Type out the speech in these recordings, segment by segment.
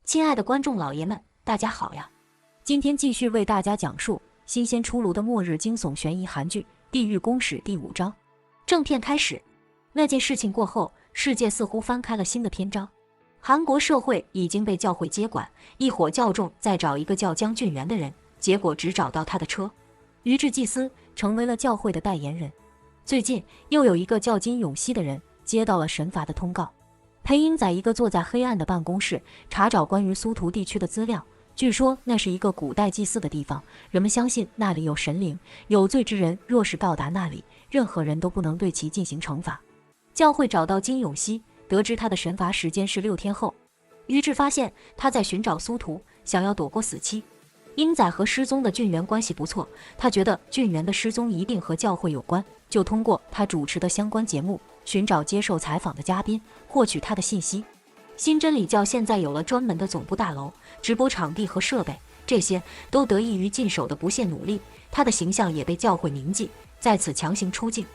亲爱的观众老爷们，大家好呀！今天继续为大家讲述新鲜出炉的末日惊悚悬疑韩剧《地狱公使》第5章。正片开始，那件事情过后，世界似乎翻开了新的篇章。韩国社会已经被教会接管，一伙教众在找一个叫姜俊元的人，结果只找到他的车。于志祭司成为了教会的代言人。最近又有一个叫金永熙的人接到了神罚的通告。裴英在一个坐在黑暗的办公室查找关于苏图地区的资料，据说那是一个古代祭祀的地方，人们相信那里有神灵，有罪之人若是到达那里，任何人都不能对其进行惩罚。教会找到金永熙，得知他的神罚时间是6天后。于志发现他在寻找苏图，想要躲过死期。英仔和失踪的俊元关系不错，他觉得俊元的失踪一定和教会有关，就通过他主持的相关节目寻找接受采访的嘉宾，获取他的信息。新真理教现在有了专门的总部大楼、直播场地和设备，这些都得益于禁守的不懈努力，他的形象也被教会铭记，在此强行出境。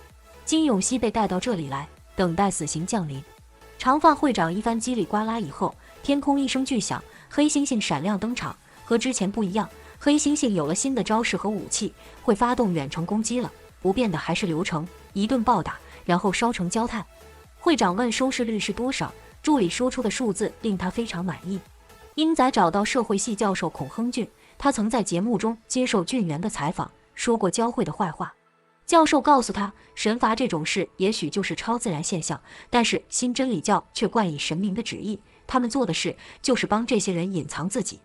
金永熙被带到这里来，等待死刑降临。长发会长一番叽里呱啦以后，天空一声巨响，黑猩猩闪亮登场。和之前不一样，黑猩猩有了新的招式和武器，会发动远程攻击了。不变的还是流程，一顿暴打，然后烧成焦炭。会长问收视率是多少，助理说出的数字令他非常满意。英仔找到社会系教授孔亨俊，他曾在节目中接受俊元的采访，说过教会的坏话。教授告诉他，神罚这种事也许就是超自然现象，但是新真理教却冠以神明的旨意，他们做的事就是帮这些人隐藏自己。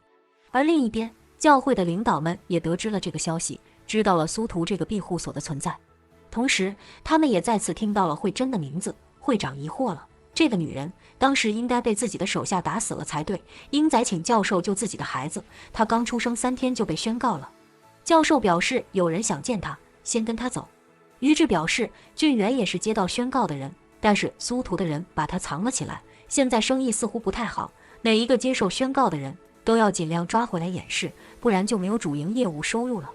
而另一边，教会的领导们也得知了这个消息，知道了苏图这个庇护所的存在。同时，他们也再次听到了慧珍的名字。会长疑惑了，这个女人当时应该被自己的手下打死了才对。英仔请教授救自己的孩子，他刚出生3天就被宣告了。教授表示有人想见他，先跟他走。于志表示俊元也是接到宣告的人，但是苏图的人把他藏了起来，现在生意似乎不太好，哪一个接受宣告的人都要尽量抓回来掩饰，不然就没有主营业务收入了。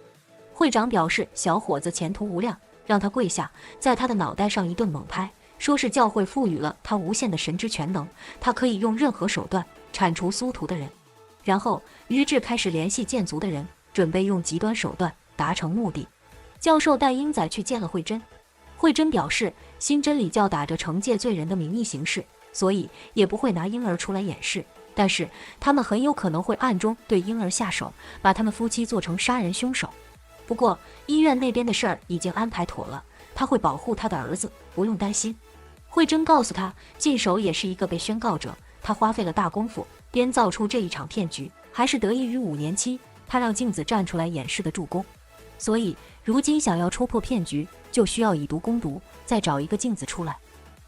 会长表示小伙子前途无量，让他跪下，在他的脑袋上一顿猛拍，说是教会赋予了他无限的神之全能，他可以用任何手段铲除苏图的人。然后于志开始联系建族的人，准备用极端手段达成目的。教授带英仔去见了慧珍，慧珍表示新真理教打着惩戒罪人的名义行事，所以也不会拿婴儿出来掩饰，但是他们很有可能会暗中对婴儿下手，把他们夫妻做成杀人凶手。不过医院那边的事儿已经安排妥了，他会保护他的儿子，不用担心。慧珍告诉他，禁守也是一个被宣告者，他花费了大功夫编造出这一场骗局，还是得益于5年期他让镜子站出来掩饰的助攻。所以如今想要戳破骗局，就需要以毒攻毒，再找一个镜子出来。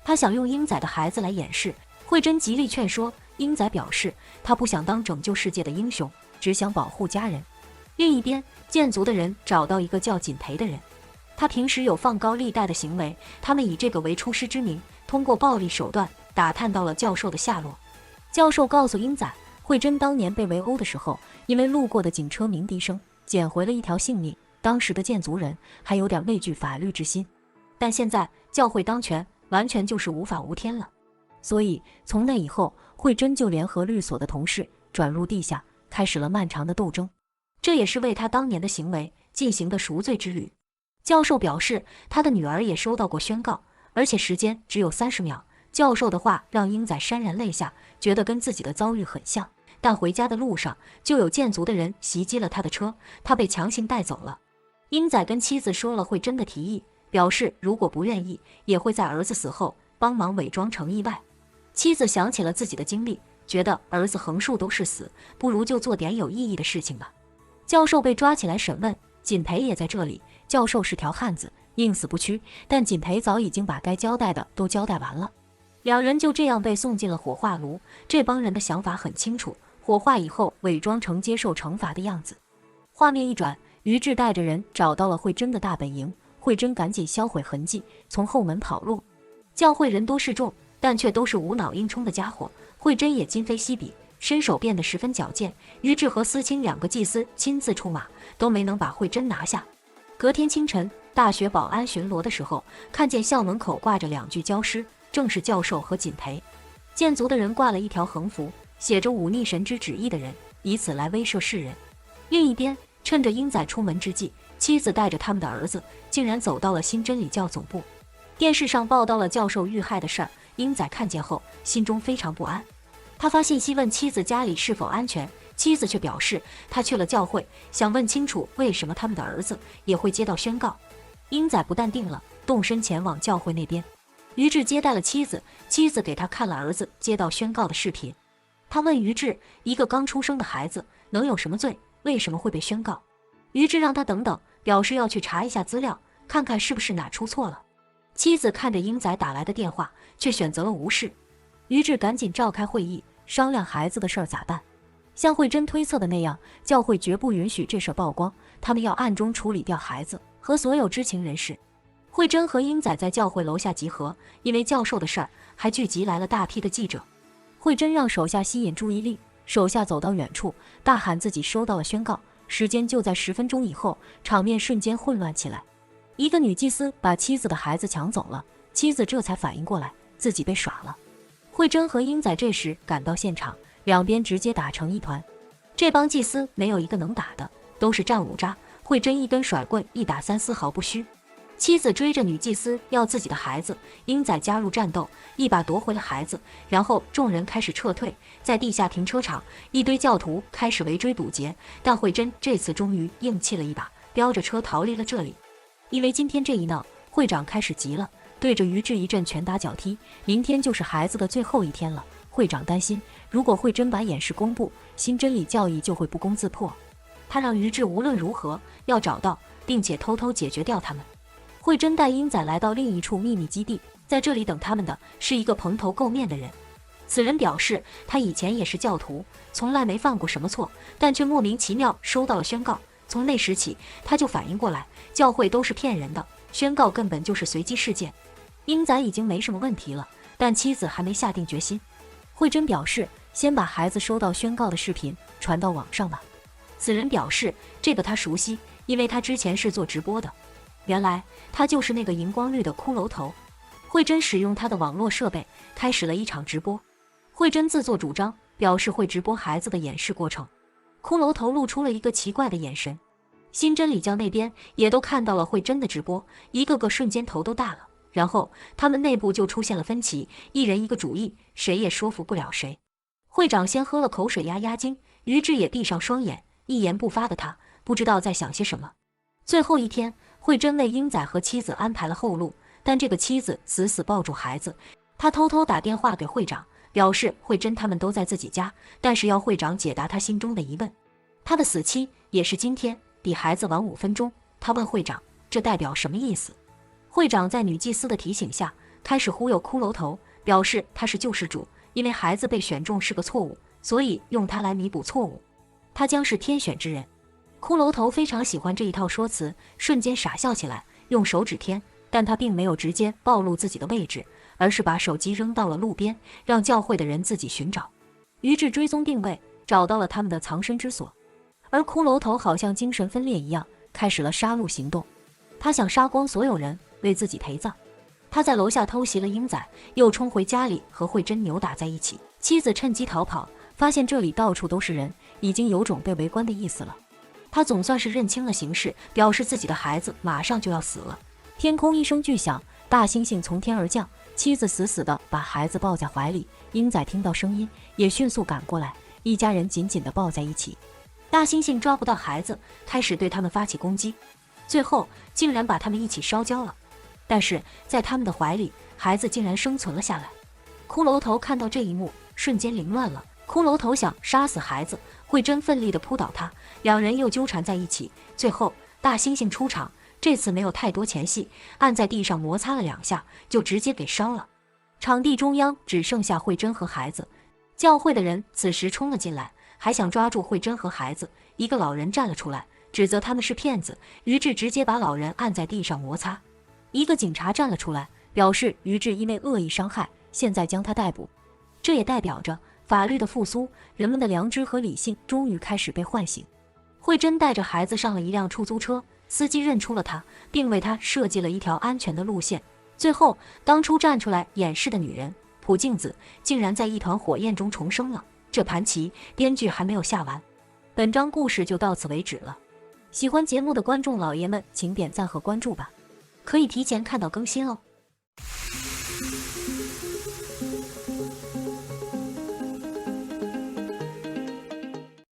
他想用英仔的孩子来掩饰，慧珍极力劝说。英仔表示他不想当拯救世界的英雄，只想保护家人。另一边，建族的人找到一个叫锦培的人，他平时有放高利贷的行为，他们以这个为出师之名，通过暴力手段打探到了教授的下落。教授告诉英仔，慧珍当年被围殴的时候，因为路过的警车鸣笛声捡回了一条性命，当时的建族人还有点畏惧法律之心，但现在教会当权，完全就是无法无天了。所以从那以后，慧珍就联合律所的同事转入地下，开始了漫长的斗争，这也是为他当年的行为进行的赎罪之旅。教授表示他的女儿也收到过宣告，而且时间只有30秒。教授的话让英仔潸然泪下，觉得跟自己的遭遇很像，但回家的路上就有建族的人袭击了他的车，他被强行带走了。英仔跟妻子说了慧珍的提议，表示如果不愿意，也会在儿子死后帮忙伪装成意外。妻子想起了自己的经历，觉得儿子横竖都是死，不如就做点有意义的事情吧。教授被抓起来审问，锦培也在这里。教授是条汉子，宁死不屈，但锦培早已经把该交代的都交代完了。两人就这样被送进了火化炉。这帮人的想法很清楚，火化以后伪装成接受惩罚的样子。画面一转，于志带着人找到了慧珍的大本营，慧珍赶紧销毁痕迹，从后门跑路。教会人多势众，但却都是无脑硬冲的家伙，慧珍也今非昔比，身手变得十分矫健。于志和思清2个祭司亲自出马，都没能把慧珍拿下。隔天清晨，大学保安巡逻的时候，看见校门口挂着2具焦尸，正是教授和锦培。建族的人挂了一条横幅，写着忤逆神之旨意的人，以此来威慑世人。另一边，趁着英仔出门之际，妻子带着他们的儿子竟然走到了新真理教总部。电视上报道了教授遇害的事儿，英仔看见后心中非常不安。他发信息问妻子家里是否安全，妻子却表示他去了教会，想问清楚为什么他们的儿子也会接到宣告。英仔不淡定了，动身前往教会那边。于志接待了妻子，妻子给他看了儿子接到宣告的视频。他问于志，一个刚出生的孩子能有什么罪，为什么会被宣告？于志让他等等，表示要去查一下资料，看看是不是哪出错了。妻子看着英仔打来的电话，却选择了无视。于志赶紧召开会议，商量孩子的事儿咋办。像慧珍推测的那样，教会绝不允许这事曝光，他们要暗中处理掉孩子和所有知情人士。慧珍和英仔在教会楼下集合，因为教授的事儿，还聚集来了大批的记者。慧珍让手下吸引注意力，手下走到远处，大喊自己收到了宣告。时间就在10分钟以后，场面瞬间混乱起来。一个女祭司把妻子的孩子抢走了，妻子这才反应过来自己被耍了。慧珍和英仔这时赶到现场，两边直接打成一团。这帮祭司没有一个能打的，都是战五渣。慧珍一根甩棍一打三，丝毫不虚。妻子追着女祭司要自己的孩子，英仔加入战斗，一把夺回了孩子，然后众人开始撤退。在地下停车场，一堆教徒开始围追堵截，但慧珍这次终于硬气了一把，飙着车逃离了这里。因为今天这一闹，会长开始急了，对着于志一阵拳打脚踢。明天就是孩子的最后一天了，会长担心，如果慧珍把掩饰公布，新真理教义就会不攻自破。他让于志无论如何要找到，并且偷偷解决掉他们。慧珍带英仔来到另一处秘密基地，在这里等他们的是一个蓬头垢面的人。此人表示，他以前也是教徒，从来没犯过什么错，但却莫名其妙收到了宣告。从那时起，他就反应过来，教会都是骗人的，宣告根本就是随机事件。英仔已经没什么问题了，但妻子还没下定决心。慧珍表示，先把孩子收到宣告的视频传到网上吧。此人表示，这个他熟悉，因为他之前是做直播的。原来他就是那个荧光绿的骷髅头。慧珍使用他的网络设备开始了一场直播。慧珍自作主张表示会直播孩子的演示过程。骷髅头露出了一个奇怪的眼神。新真理教那边也都看到了慧珍的直播，一个个瞬间头都大了。然后他们内部就出现了分歧，一人一个主意，谁也说服不了谁。会长先喝了口水压压惊，于志也闭上双眼，一言不发的他不知道在想些什么。最后一天，慧珍为英仔和妻子安排了后路，但这个妻子死死抱住孩子。他偷偷打电话给会长，表示慧珍他们都在自己家，但是要会长解答他心中的疑问。他的死期也是今天，比孩子晚5分钟。他问会长，这代表什么意思？会长在女祭司的提醒下，开始忽悠骷髅头，表示他是救世主，因为孩子被选中是个错误，所以用他来弥补错误。他将是天选之人。骷髅头非常喜欢这一套说辞，瞬间傻笑起来，用手指天，但他并没有直接暴露自己的位置，而是把手机扔到了路边，让教会的人自己寻找。于志追踪定位，找到了他们的藏身之所。而骷髅头好像精神分裂一样，开始了杀戮行动。他想杀光所有人，为自己陪葬。他在楼下偷袭了英仔，又冲回家里和慧珍扭打在一起。妻子趁机逃跑，发现这里到处都是人，已经有种被围观的意思了。他总算是认清了形势，表示自己的孩子马上就要死了。天空一声巨响，大猩猩从天而降，妻子死死地把孩子抱在怀里。英仔听到声音，也迅速赶过来，一家人紧紧地抱在一起。大猩猩抓不到孩子，开始对他们发起攻击，最后竟然把他们一起烧焦了。但是在他们的怀里，孩子竟然生存了下来。骷髅头看到这一幕，瞬间凌乱了。骷髅头想杀死孩子，慧珍奋力地扑倒他，两人又纠缠在一起。最后大猩猩出场，这次没有太多前戏，按在地上摩擦了2下，就直接给烧了。场地中央只剩下慧珍和孩子。教会的人此时冲了进来，还想抓住慧珍和孩子。一个老人站了出来，指责他们是骗子。于志直接把老人按在地上摩擦。一个警察站了出来，表示于志因为恶意伤害，现在将他逮捕。这也代表着法律的复苏，人们的良知和理性终于开始被唤醒。慧珍带着孩子上了一辆出租车，司机认出了他，并为他设计了一条安全的路线。最后，当初站出来掩饰的女人朴镜子竟然在一团火焰中重生了。这盘棋编剧还没有下完。本章故事就到此为止了。喜欢节目的观众老爷们，请点赞和关注吧，可以提前看到更新哦。